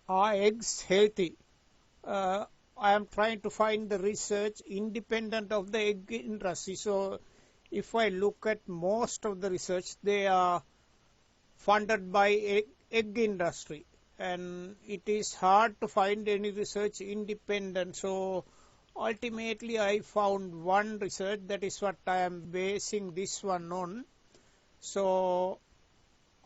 Are eggs healthy? I am trying to find the research independent of the egg industry. So if I look at most of the research, they are funded by egg industry, and it is hard to find any research independent. So ultimately I found one research, that is what I am basing this one on. So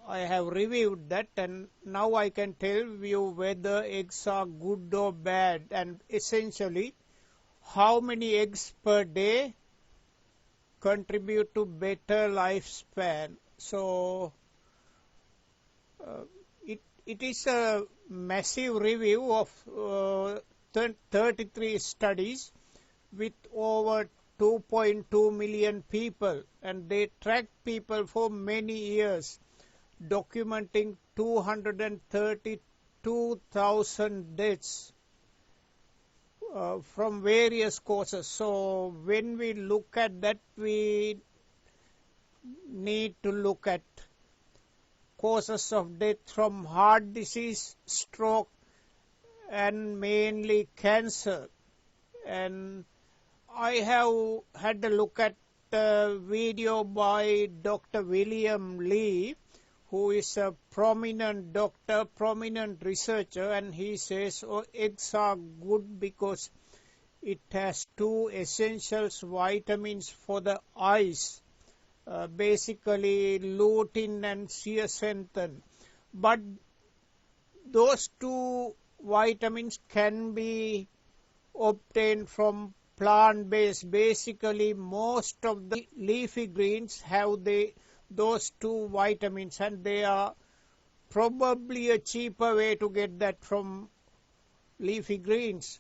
I have reviewed that, and now I can tell you whether eggs are good or bad, and essentially how many eggs per day contribute to better lifespan. So it is a massive review of 33 studies with over 2.2 million people, and they tracked people for many years, documenting 232,000 deaths from various causes. So when we look at that, we need to look at causes of death from heart disease, stroke, and mainly cancer. And I have had a look at a video by Dr. William Lee, who is a prominent doctor, prominent researcher, and he says eggs are good because it has two essential vitamins for the eyes, basically lutein and zeaxanthin. But those two vitamins can be obtained from plant-based. Basically, most of the leafy greens have those two vitamins, and they are probably a cheaper way to get that from leafy greens.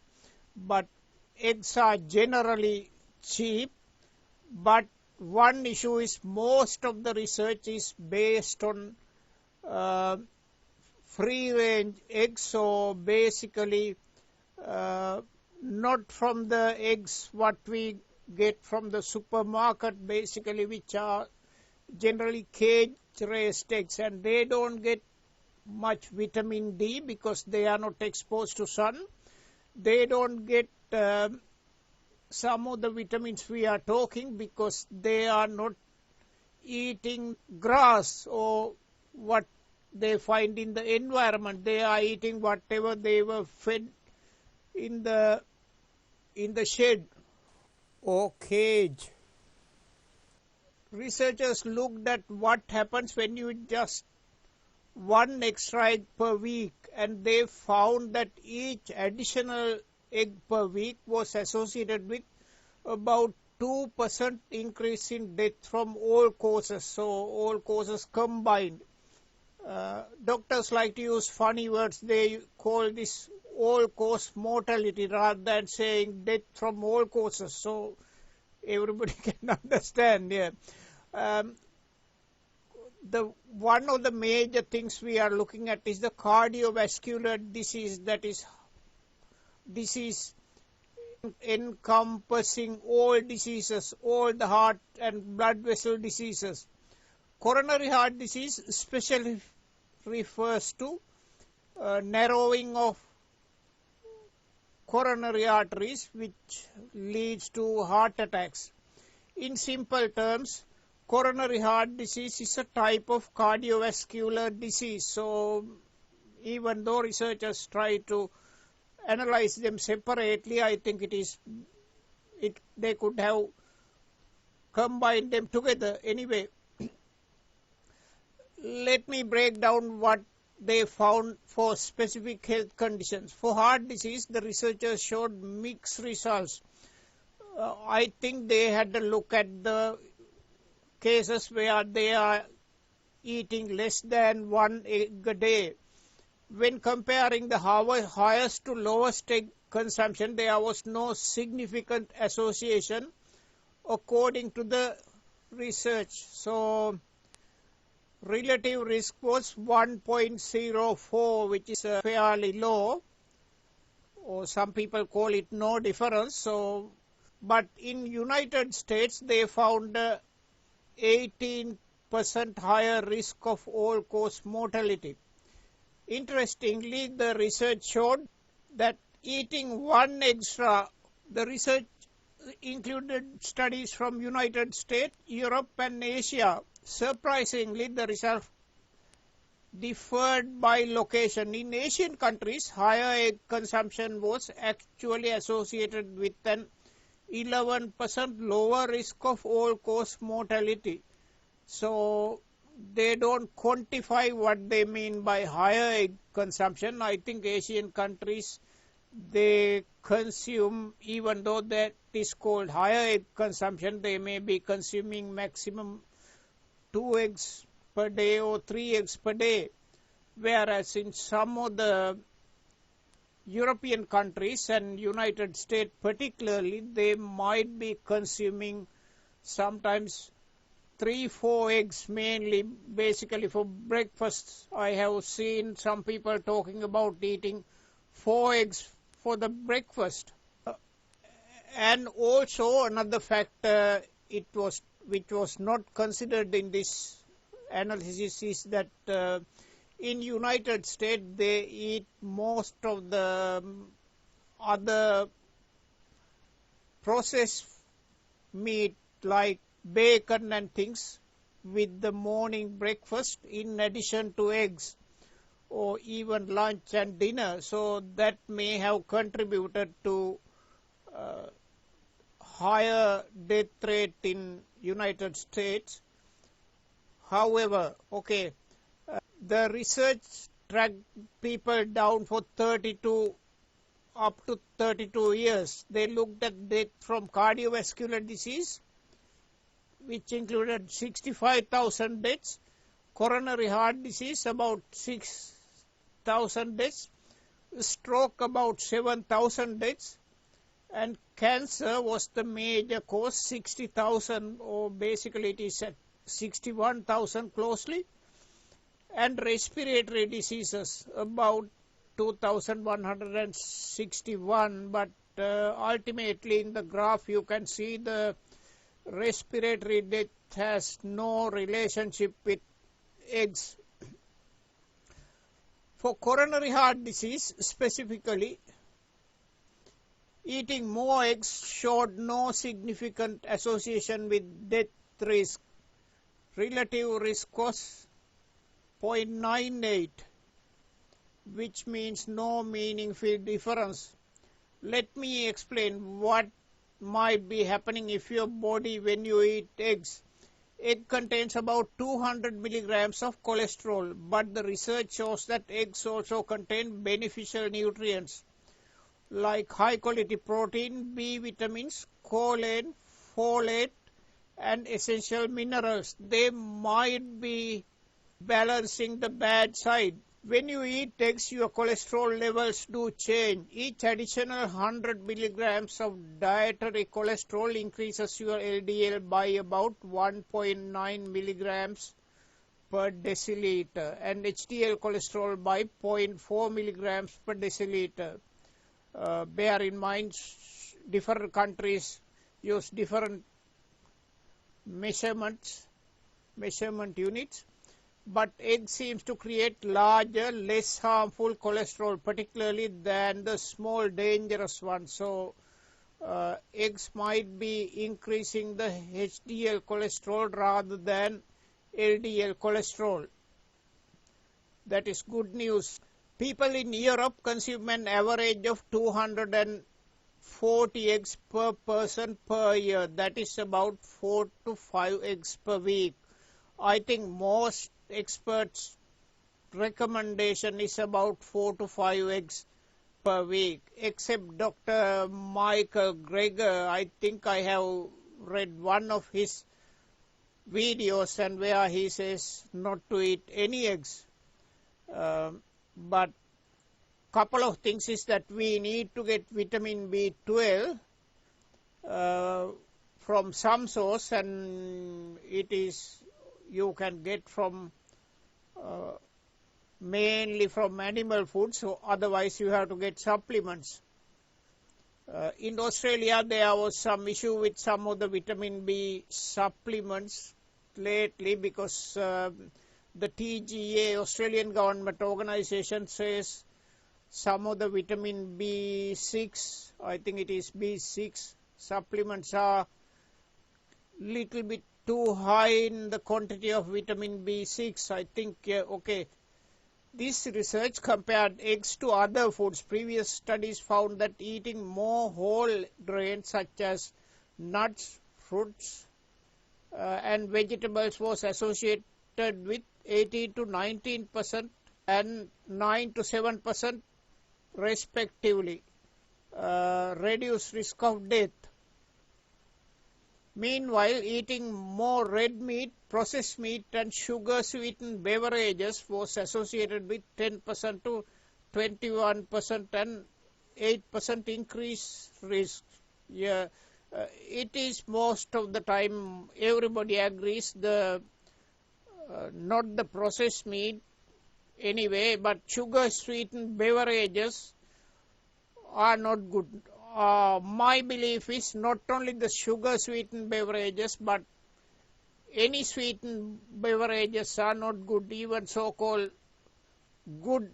But eggs are generally cheap, but one issue is most of the research is based on free range eggs, so basically not from the eggs what we get from the supermarket, basically, which are generally cage raised eggs, and they don't get much vitamin D because they are not exposed to sun. They don't get some of the vitamins we are talking because they are not eating grass or what they find in the environment. They are eating whatever they were fed in the shed or cage. Researchers looked at what happens when you just one extra egg per week, and they found that each additional egg per week was associated with about 2% increase in death from all causes, so all causes combined. Doctors like to use funny words. They call this all-cause mortality rather than saying death from all causes, so everybody can understand. Yeah. The one of the major things we are looking at is the cardiovascular disease, that is disease encompassing all diseases, all the heart and blood vessel diseases. Coronary heart disease especially refers to narrowing of coronary arteries, which leads to heart attacks. In simple terms, coronary heart disease is a type of cardiovascular disease. So even though researchers try to analyze them separately, I think they could have combined them together. Anyway, let me break down what they found for specific health conditions. For heart disease, the researchers showed mixed results. I think they had to look at the cases where they are eating less than one egg a day. When comparing the highest to lowest egg consumption, there was no significant association according to the research. So relative risk was 1.04, which is fairly low, or some people call it no difference. So, but in United States they found 18% higher risk of all-cause mortality. Interestingly, the research showed that eating one extra, the research included studies from United States, Europe and Asia. Surprisingly, the results differed by location. In Asian countries, higher egg consumption was actually associated with an 11% lower risk of all-cause mortality. So they don't quantify what they mean by higher egg consumption. I think Asian countries, they consume, even though that is called higher egg consumption, they may be consuming maximum 2 eggs per day or 3 eggs per day, whereas in some of the European countries and United States particularly, they might be consuming sometimes 3-4 eggs, mainly basically for breakfast. I have seen some people talking about eating 4 eggs for the breakfast. And also another factor which was not considered in this analysis is that in United States they eat most of the other processed meat like bacon and things with the morning breakfast in addition to eggs or even lunch and dinner. So that may have contributed to higher death rate in United States. However, the research tracked people down for 32 up to 32 years. They looked at death from cardiovascular disease, which included 65,000 deaths, coronary heart disease about 6,000 deaths, stroke about 7,000 deaths, and cancer was the major cause, 60,000, or basically it is at 61,000 closely, and respiratory diseases about 2,161, but ultimately in the graph you can see the respiratory death has no relationship with eggs. For coronary heart disease specifically, eating more eggs showed no significant association with death risk. Relative risk was 0.98, which means no meaningful difference. Let me explain what might be happening if your body when you eat eggs. Egg contains about 200 milligrams of cholesterol, but the research shows that eggs also contain beneficial nutrients like high quality protein, B vitamins, choline, folate and essential minerals. They might be balancing the bad side. When you eat eggs, your cholesterol levels do change. Each additional 100 milligrams of dietary cholesterol increases your LDL by about 1.9 milligrams per deciliter and HDL cholesterol by 0.4 milligrams per deciliter. Bear in mind, different countries use different measurement units. But egg seems to create larger, less harmful cholesterol, particularly than the small dangerous ones. So eggs might be increasing the HDL cholesterol rather than LDL cholesterol. That is good news. People in Europe consume an average of 240 eggs per person per year. That is about 4 to 5 eggs per week. I think most experts' recommendation is about 4 to 5 eggs per week, except Dr. Michael Greger. I think I have read one of his videos and where he says not to eat any eggs. But couple of things is that we need to get vitamin B12 from some source, and it is you can get from mainly from animal food, so otherwise you have to get supplements. In Australia there was some issue with some of the vitamin B supplements lately because The TGA, Australian Government Organization, says some of the vitamin B6, I think it is B6 supplements are little bit too high in the quantity of vitamin B6. I think, okay, this research compared eggs to other foods. Previous studies found that eating more whole grains such as nuts, fruits, and vegetables was associated with 18 to 19% and 9 to 7% respectively reduced risk of death. Meanwhile, eating more red meat, processed meat and sugar-sweetened beverages was associated with 10% to 21% and 8% increased risk. Yeah, it is most of the time everybody agrees not the processed meat anyway, but sugar-sweetened beverages are not good. My belief is not only the sugar-sweetened beverages, but any sweetened beverages are not good, even so-called good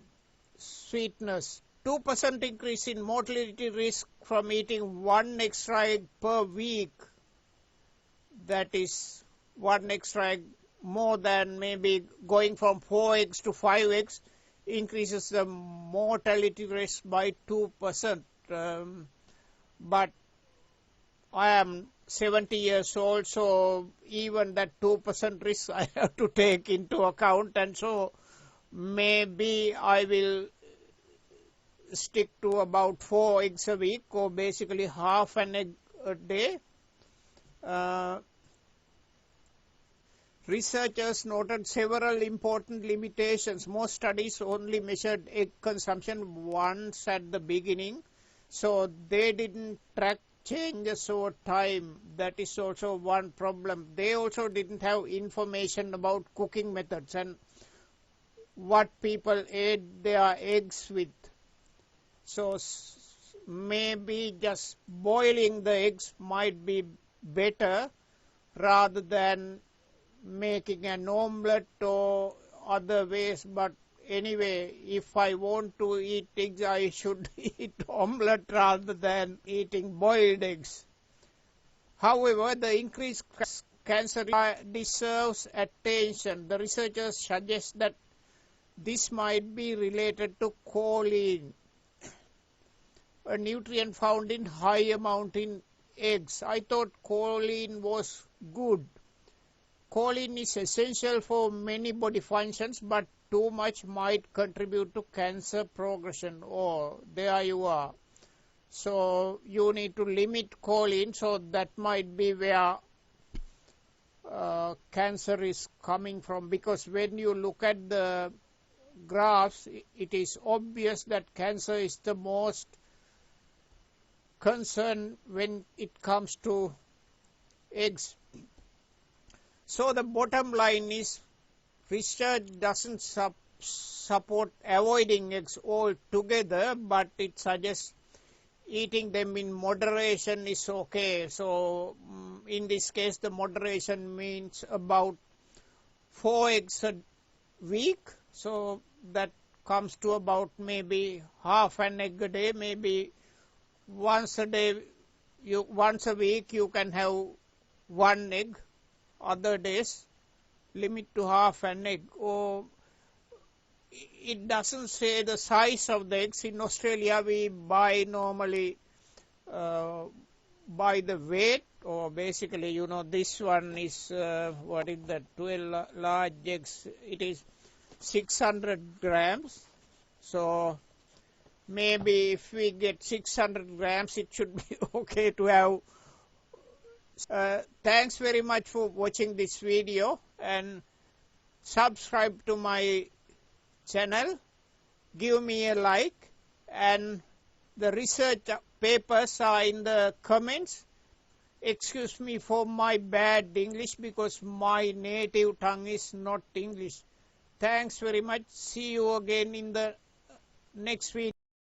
sweetness. 2% increase in mortality risk from eating one extra egg per week. That is one extra egg more than maybe going from 4 eggs to 5 eggs increases the mortality risk by 2%. But I am 70 years old, so even that 2% risk I have to take into account, and so maybe I will stick to about 4 eggs a week, or basically half an egg a day. Researchers noted several important limitations. Most studies only measured egg consumption once at the beginning, so they didn't track changes over time. That is also one problem. They also didn't have information about cooking methods and what people ate their eggs with. So maybe just boiling the eggs might be better rather than making an omelette or other ways. But anyway, if I want to eat eggs, I should eat omelette rather than eating boiled eggs. However, the increased cancer deserves attention. The researchers suggest that this might be related to choline, a nutrient found in high amount in eggs. I thought choline was good. Choline is essential for many body functions, but too much might contribute to cancer progression. Oh, there you are. So you need to limit choline, so that might be where cancer is coming from, because when you look at the graphs, it is obvious that cancer is the most concern when it comes to eggs. So the bottom line is, research doesn't support avoiding eggs altogether, but it suggests eating them in moderation is okay. So in this case, the moderation means about 4 eggs a week. So that comes to about maybe half an egg a day. Maybe once a week you can have 1 egg. Other days limit to half an egg. Or it doesn't say the size of the eggs. In Australia we buy normally by the weight, or basically, you know, this one is what is that, 12 large eggs, it is 600 grams. So maybe if we get 600 grams, it should be okay to have. Thanks very much for watching this video, and subscribe to my channel, give me a like, and the research papers are in the comments. Excuse me for my bad English, because my native tongue is not English. Thanks very much. See you again in the next video.